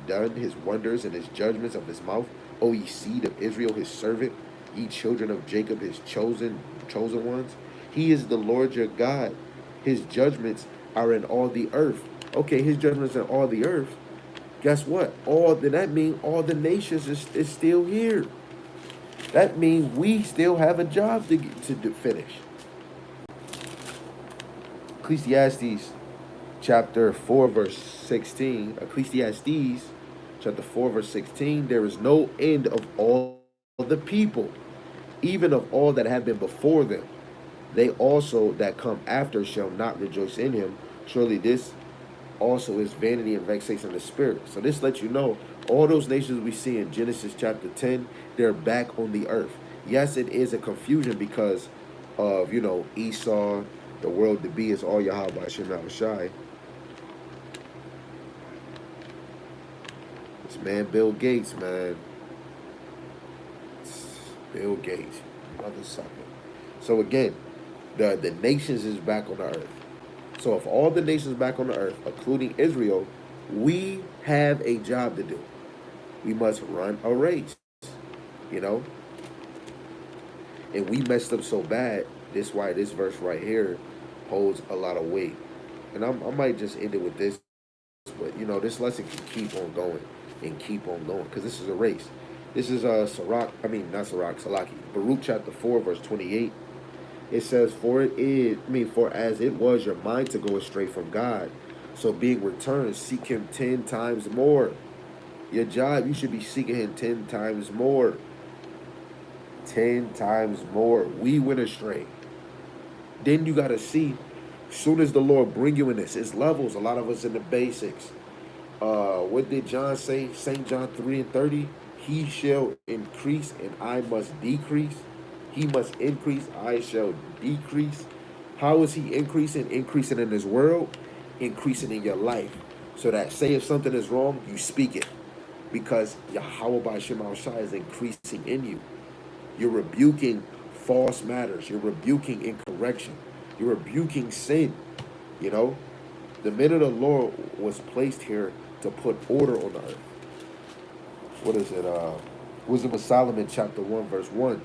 done, his wonders and his judgments of his mouth. O ye seed of Israel, his servant, ye children of Jacob, his chosen ones. He is the Lord your God. His judgments are in all the earth. Okay, his judgments in all the earth. Guess what? That means all the nations is still here. That means we still have a job to finish. Ecclesiastes chapter 4 verse 16. Ecclesiastes chapter 4 verse 16. There is no end of all the people, even of all that have been before them. They also that come after shall not rejoice in him. Surely this also is vanity and vexation of the spirit. So this lets you know all those nations we see in Genesis chapter 10, they're back on the earth. Yes, it is a confusion because of, you know, Esau, the world to be is all Yahweh Hashem Shai. This man Bill Gates, man. Bill Gates, mother sucker. So again, the nations is back on the earth. So if all the nations back on the earth, including Israel, we have a job to do. We must run a race, you know? And we messed up so bad, this is why this verse right here holds a lot of weight. And I might just end it with this, but, you know, this lesson can keep on going and keep on going because this is a race. This is Salaki, Baruch chapter 4, verse 28. It says, for as it was your mind to go astray from God, so being returned, seek him 10 times more. Your job, you should be seeking him 10 times more. 10 times more. We went astray. Then you got to see, soon as the Lord bring you in this, it's levels. A lot of us in the basics. What did John say? St. John 3:30. He shall increase and I must decrease. He must increase, I shall decrease. How is he increasing? Increasing in this world, increasing in your life. So that say if something is wrong, you speak it. Because Yahweh by Shema Shai is increasing in you. You're rebuking false matters. You're rebuking incorrection. You're rebuking sin. You know, the men of the Lord was placed here to put order on the earth. What is it? Wisdom of Solomon, chapter 1, verse 1.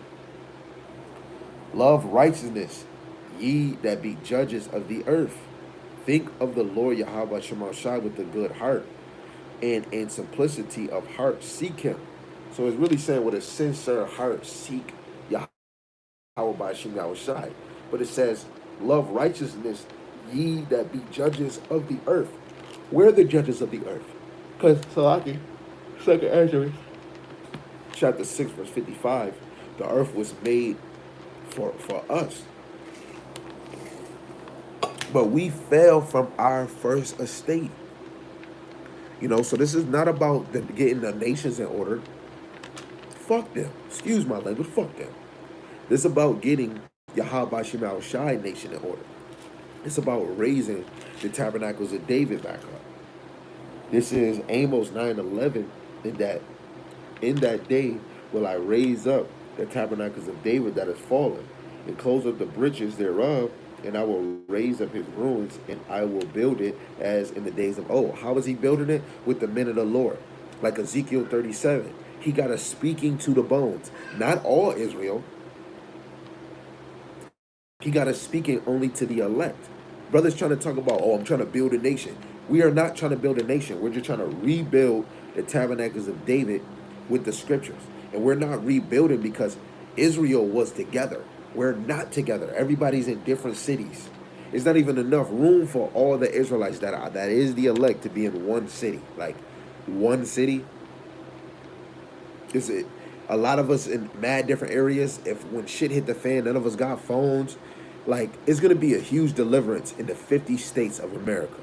Love righteousness, ye that be judges of the earth. Think of the Lord Yahweh Shema Shai with a good heart, and in simplicity of heart seek him. So it's really saying with a sincere heart seek Yahweh Shema Shai. But it says, love righteousness, ye that be judges of the earth. We're the judges of the earth. Because Salaki, second Ezra, chapter 6, verse 55, the earth was made for us. But we fell from our first estate. You know, so this is not about getting the nations in order. Fuck them. Excuse my language. Fuck them. This is about getting Yahweh Shema Shai nation in order. It's about raising the tabernacles of David back up. This is Amos 9:11. In that day will I raise up the tabernacles of David that is fallen, and close up the breaches thereof, and I will raise up his ruins, and I will build it as in the days of old. How is he building it? With the men of the Lord. Like Ezekiel 37. He got us speaking to the bones. Not all Israel. He got us speaking only to the elect. Brothers trying to talk about, I'm trying to build a nation. We are not trying to build a nation. We're just trying to rebuild the tabernacles of David with the scriptures. And we're not rebuilding because Israel was together. We're not together. Everybody's in different cities. It's not even enough room for all the Israelites that is the elect to be in one city. Like one city. Is it a lot of us in mad different areas? If when shit hit the fan, none of us got phones. Like, it's gonna be a huge deliverance in the 50 states of America.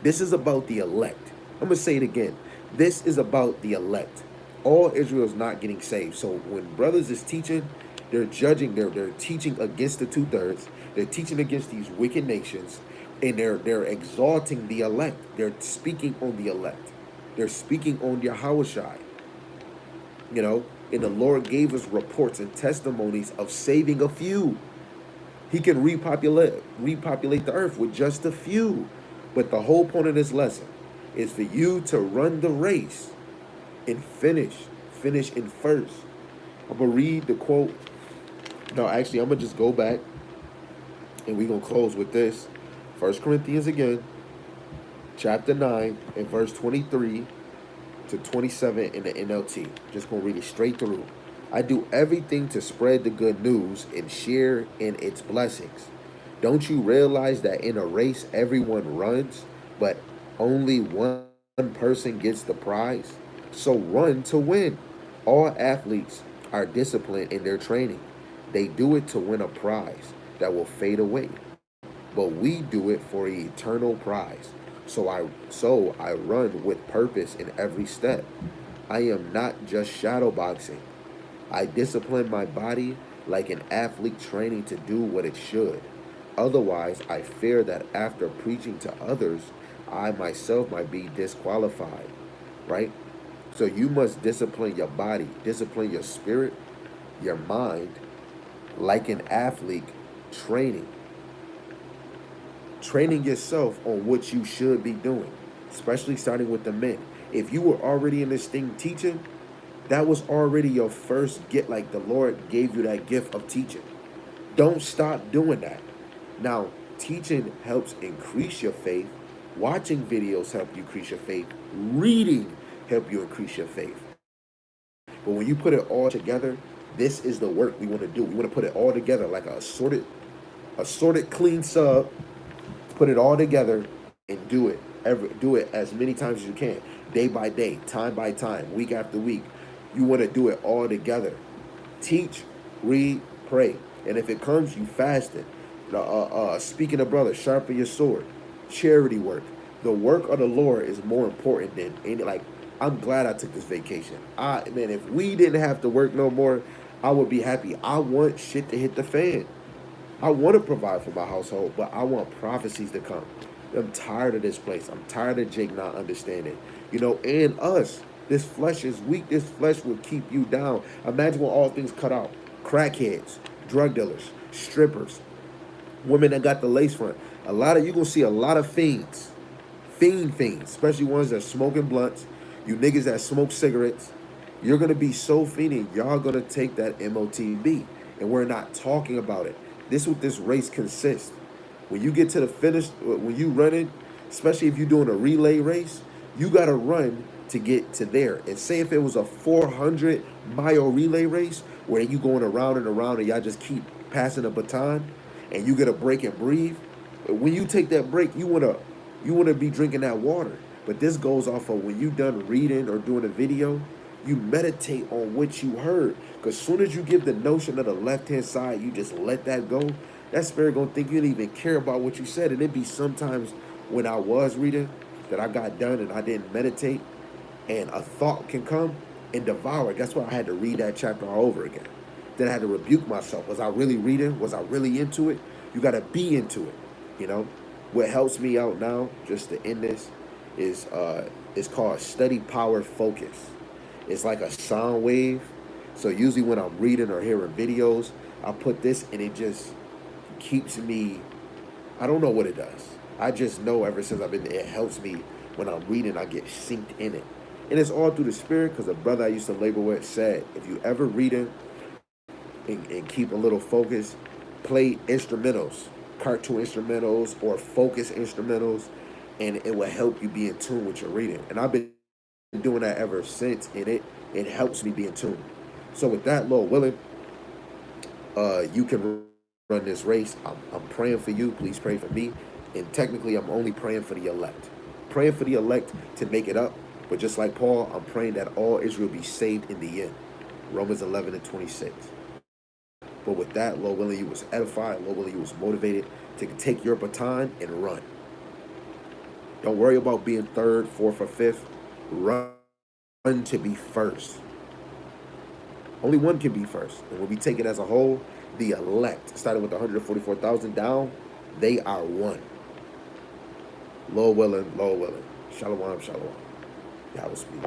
This is about the elect. I'm gonna say it again. This is about the elect. All Israel is not getting saved. So when brothers is teaching, they're judging. They're teaching against the 2/3. They're teaching against these wicked nations, and they're exalting the elect. They're speaking on the elect. They're speaking on Yahushai. You know, and the Lord gave us reports and testimonies of saving a few. He can repopulate the earth with just a few. But the whole point of this lesson is for you to run the race and finish in first. I'm going to read the quote. No, actually, I'm going to just go back and we're going to close with this. 1 Corinthians again, chapter 9 and verse 23 to 27 in the NLT. Just going to read it straight through. I do everything to spread the good news and share in its blessings. Don't you realize that in a race everyone runs, but only one person gets the prize? So run to win. All athletes are disciplined in their training. They do it to win a prize that will fade away. But we do it for an eternal prize. So I run with purpose in every step. I am not just shadow boxing. I discipline my body like an athlete training to do what it should. Otherwise, I fear that after preaching to others, I myself might be disqualified, right? So you must discipline your body, discipline your spirit, your mind, like an athlete training. Training yourself on what you should be doing, especially starting with the men. If you were already in this thing teaching, that was already your first get. Like the Lord gave you that gift of teaching. Don't stop doing that. Now, teaching helps increase your faith. Watching videos help you increase your faith. Reading help you increase your faith. But when you put it all together, this is the work we want to do. We want to put it all together like a assorted clean sub, put it all together and do it. Do it as many times as you can, day by day, time by time, week after week. You want to do it all together. Teach, read, pray. And if it comes, you fasting. Speaking of brothers, sharpen your sword. Charity work. The work of the Lord is more important than any. Like, I'm glad I took this vacation. Man, if we didn't have to work no more, I would be happy. I want shit to hit the fan. I want to provide for my household, but I want prophecies to come. I'm tired of this place. I'm tired of Jake not understanding. And us. This flesh is weak. This flesh will keep you down. Imagine when all things cut out. Crackheads, drug dealers, strippers, women that got the lace front. You're going to see a lot of fiends. Fiends, especially ones that smoking blunts. You niggas that smoke cigarettes. You're going to be so fiending. Y'all going to take that MOTB. And we're not talking about it. This is what this race consists. When you get to the finish, when you running, especially if you're doing a relay race, you got to run to get to there. And say if it was a 400-mile relay race where you going around and around and y'all just keep passing a baton and you get a break and breathe, when you take that break, you want to be drinking that water. But this goes off of when you done reading or doing a video, you meditate on what you heard. Because as soon as you give the notion of the left-hand side, you just let that go, that spirit going to think you didn't even care about what you said. And it'd be sometimes when I was reading that I got done and I didn't meditate, and a thought can come and devour it. That's why I had to read that chapter all over again. Then I had to rebuke myself. Was I really reading? Was I really into it? You got to be into it, What helps me out now, just to end this, is it's called Study Power Focus. It's like a sound wave. So usually when I'm reading or hearing videos, I put this and it just keeps me, I don't know what it does. I just know ever since I've been there, it helps me when I'm reading, I get synced in it. And it's all through the spirit, because a brother I used to labor with said, if you ever reading and keep a little focus, play instrumentals, cartoon instrumentals or focus instrumentals, and it will help you be in tune with your reading. And I've been doing that ever since, and it helps me be in tune. So with that, Lord willing, you can run this race. I'm praying for you. Please pray for me. And technically, I'm only praying for the elect. Praying for the elect to make it up. But just like Paul, I'm praying that all Israel be saved in the end. Romans 11:26. But with that, Lord willing, you was edified. Lord willing, you was motivated to take your baton and run. Don't worry about being third, fourth, or fifth. Run to be first. Only one can be first. And when we take it as a whole, the elect, starting with 144,000 down, they are one. Lord willing, Lord willing. Shalom, shalom. Y'all will speak.